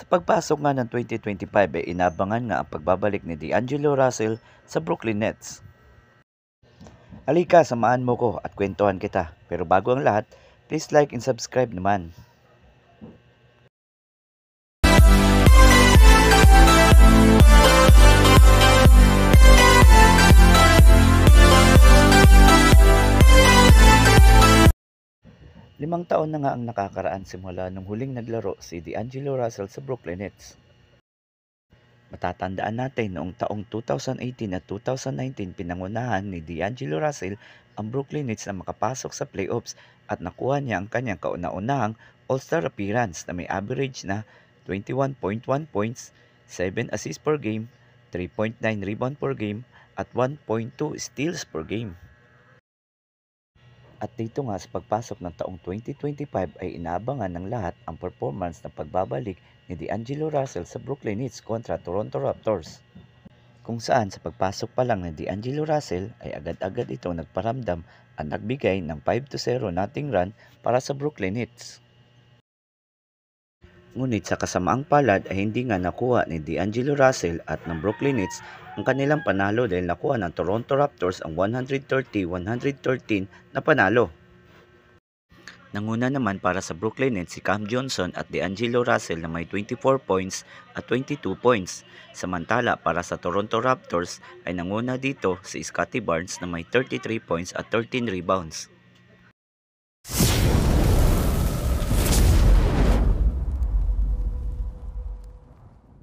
Sa pagpasok nga ng 2025 ay inabangan nga ang pagbabalik ni D'Angelo Russell sa Brooklyn Nets. Halika, samahan mo ko at kwentuhan kita. Pero bago ang lahat, please like and subscribe naman. Limang taon na nga ang nakakaraan simula nung huling naglaro si D'Angelo Russell sa Brooklyn Nets. Matatandaan natin noong taong 2018 at 2019 pinangunahan ni D'Angelo Russell ang Brooklyn Nets na makapasok sa playoffs at nakuha niya ang kanyang kauna-unahang All-Star appearance na may average na 21.1 points, 7 assists per game, 3.9 rebound per game at 1.2 steals per game. At dito nga sa pagpasok ng taong 2025 ay inaabangan ng lahat ang performance na pagbabalik ni D'Angelo Russell sa Brooklyn Nets kontra Toronto Raptors. Kung saan sa pagpasok pa lang ni D'Angelo Russell ay agad-agad ito nagparamdam at nagbigay ng 5-0 nating run para sa Brooklyn Nets. Ngunit sa kasamaang palad ay hindi nga nakuha ni D'Angelo Russell at ng Brooklyn Nets ang kanilang panalo dahil nakuha ng Toronto Raptors ang 130-113 na panalo. Nanguna naman para sa Brooklyn Nets si Cam Johnson at D'Angelo Russell na may 24 points at 22 points. Samantala para sa Toronto Raptors ay nanguna dito si Scottie Barnes na may 33 points at 13 rebounds.